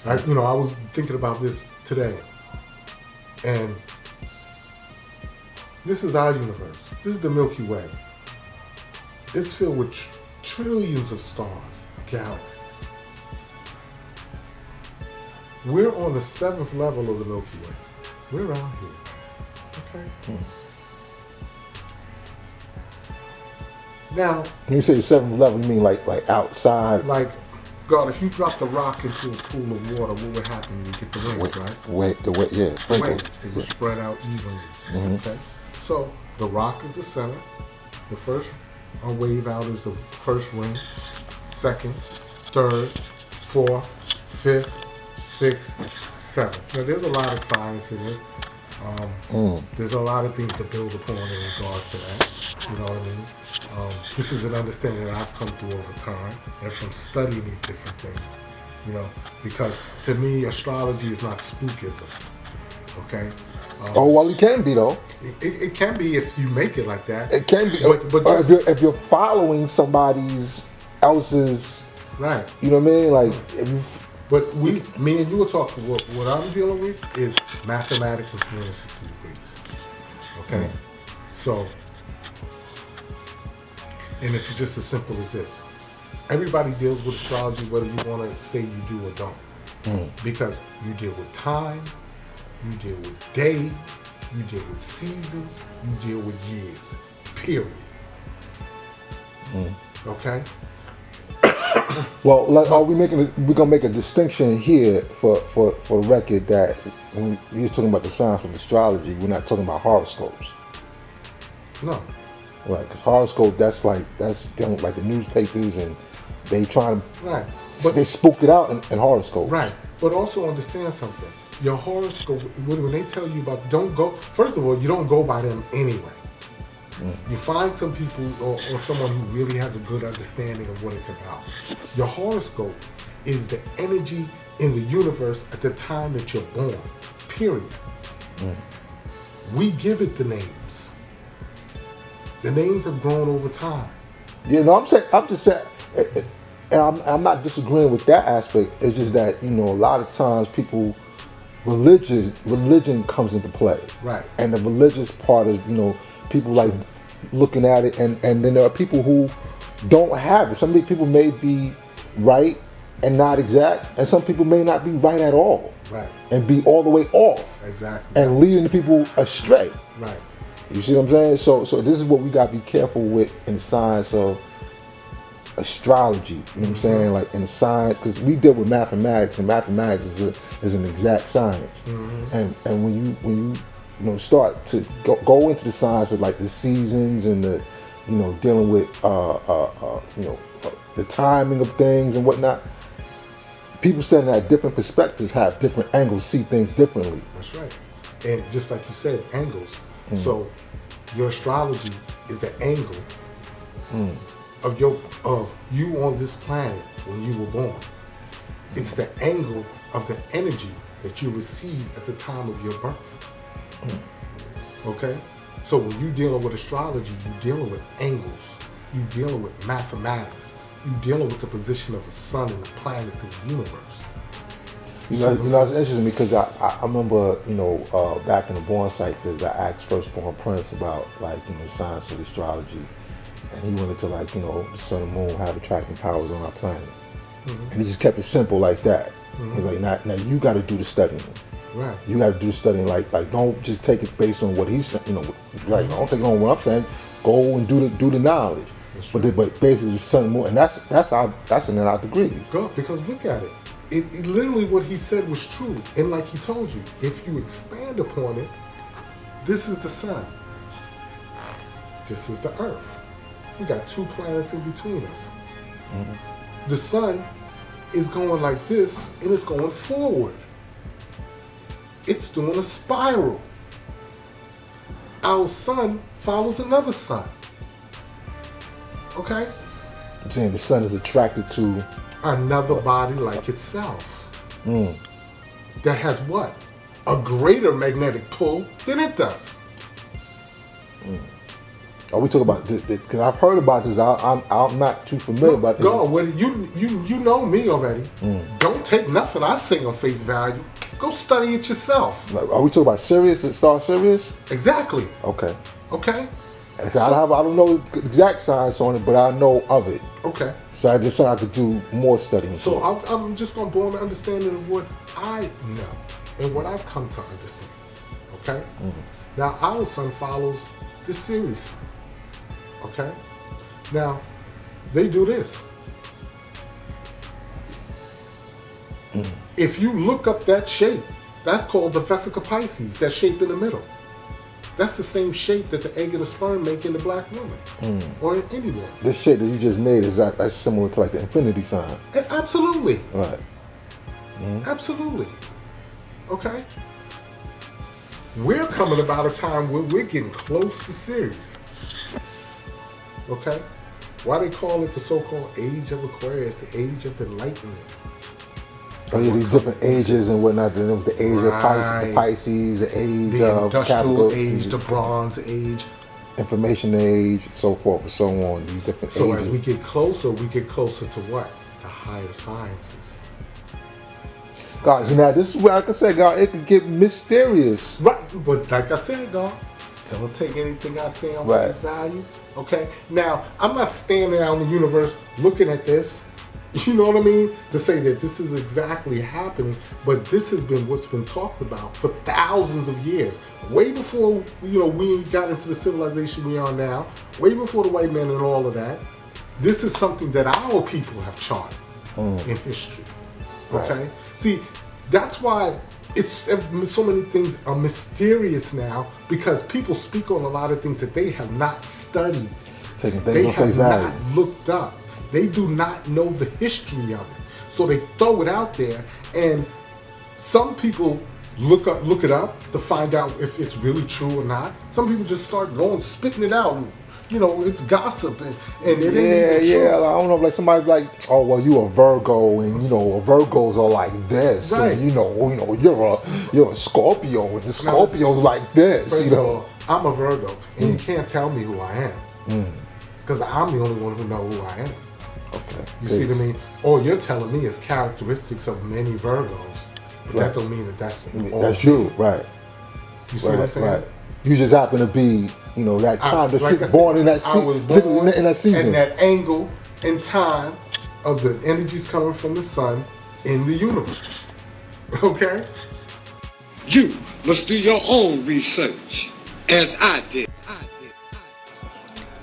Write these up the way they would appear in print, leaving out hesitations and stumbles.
I was thinking about this today, and this is our universe. This is the Milky Way. It's filled with trillions of stars, galaxies. We're on the 7th level of the Milky Way. We're out here. Okay? Now, when you say 7th level, you mean like outside? Like, God, if you dropped a rock into a pool of water, what would happen? You get the waves, right? The waves. They would spread out evenly. Okay? So, the rock is the center. The first wave out is the first ring. Second, third, fourth, fifth, sixth, seventh. Now, there's a lot of science in this. There's a lot of things to build upon in regards to that. You know what I mean? This is an understanding that I've come through over time and from studying these different things. Because to me, astrology is not spookism. Okay? Well, it can be though. It can be if you make it like that. It can be, but if you're following somebody else's, right? You know what I mean? Like, if you. But me and you were talking. What I'm dealing with is mathematics of 360 degrees. Okay, so, and it's just as simple as this. Everybody deals with astrology, whether you want to say you do or don't, because you deal with time, you deal with day, you deal with seasons, you deal with years. Period. Okay. Well, we're gonna make a distinction here for the record that when you're talking about the science of astrology, we're not talking about horoscopes. No. Right, because horoscope that's dealing with like the newspapers and they try to they spook it out in horoscopes. Right, but also understand something. Your horoscope, when they tell you about, don't go. First of all, you don't go by them anyway. You find some people or someone who really has a good understanding of what it's about. Your horoscope is the energy in the universe at the time that you're born, period. We give it the names. The names have grown over time. Yeah, no, I'm just saying, and I'm not disagreeing with that aspect. It's just that, a lot of times religion comes into play. Right. And the religious part is, people like looking at it, and then there are people who don't have it. Some people may be right and not exact, and some people may not be right at all. Right. And be all the way off. Exactly. And leading the people astray. Right. You see what I'm saying? So this is what we got to be careful with in the science of astrology. You know what I'm saying? Like in the science, because we deal with mathematics, and mathematics is an exact science. And when you start to go into the science of like the seasons and the dealing with the timing of things and whatnot, people standing at different perspectives have different angles, see things differently. That's right. And just like you said, angles. So your astrology is the angle of you on this planet when you were born. It's the angle of the energy that you received at the time of your birth. Okay? So when you're dealing with astrology, you're dealing with angles. You're dealing with mathematics. You're dealing with the position of the sun and the planets in the universe. It's interesting because I remember, back in the Born Ciphers, I asked Firstborn Prince about the science of astrology, and he went into the sun and moon have attracting powers on our planet, and he just kept it simple like that. He was like, now you got to do the studying. Right. You got to do the studying. Like don't just take it based on what he's saying. Don't take it on what I'm saying. Go and do the knowledge. But basically the sun and moon, and that's in our degrees. Go, because look at it. It literally what he said was true. And like he told you, if you expand upon it, this is the sun. This is the earth. We got two planets in between us. The sun is going like this, and it's going forward. It's doing a spiral. Our sun follows another sun. Okay? I'm saying the sun is attracted to another body like itself. That has what? A greater magnetic pull than it does. Are we talking about this? Because I've heard about this. I'm not too familiar about this. Go, well, you know me already. Don't take nothing I say on face value. Go study it yourself. Like, are we talking about Sirius and Star Sirius? Exactly. Okay. Okay. So I don't know the exact science on it, but I know of it. Okay. So I just thought I could do more studying. So I'm just going to broaden the understanding of what I know and what I've come to understand. Okay? Now, our sun follows this series. Okay? Now, they do this. If you look up that shape, that's called the Vesica Pisces, that shape in the middle. That's the same shape that the egg and the sperm make in the black woman or in anyone. This shape that you just made, that's similar to like the infinity sign. Absolutely. Right. Absolutely. Okay? We're coming about a time where we're getting close to Sirius. Okay? Why they call it the so-called age of Aquarius, the age of enlightenment. Oh yeah, these different ages and whatnot. Then there was the age of Pisces, the age the of industrial age, the bronze age, information age, so forth and so on. These different so ages. as we get closer to what? The higher sciences. Guys, now this is where, like I said, God, it can get mysterious. Right, but like I said, God, don't take anything I say on face value. Okay? Now, I'm not standing out in the universe looking at this, you know what I mean, to say that this is exactly happening, but this has been what's been talked about for thousands of years. Way before, we got into the civilization we are now, way before the white man and all of that. This is something that our people have charted in history. Okay? Right. See, that's why it's so many things are mysterious now, because people speak on a lot of things that they have not studied. Taking things They on have face value. not looked up. They do not know the history of it. So they throw it out there, and some people look it up to find out if it's really true or not. Some people just start spitting it out. It's gossip, and it ain't even true. I don't know, like somebody like, oh well, you a Virgo, and Virgos are like this, Right. and you're a Scorpio, and the Scorpio's like this. First of all, I'm a Virgo, and you can't tell me who I am, because I'm the only one who knows who I am. Okay. You see what I mean? All you're telling me is characteristics of many Virgos, but that don't mean that that's all. That's you, right? You see what I'm saying? Right. You just happen to be, that time born in that in that season, and that angle and time of the energies coming from the sun in the universe. Okay? You must do your own research, as I did.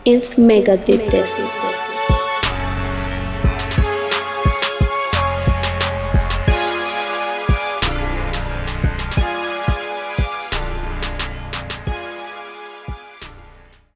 INFmega did this.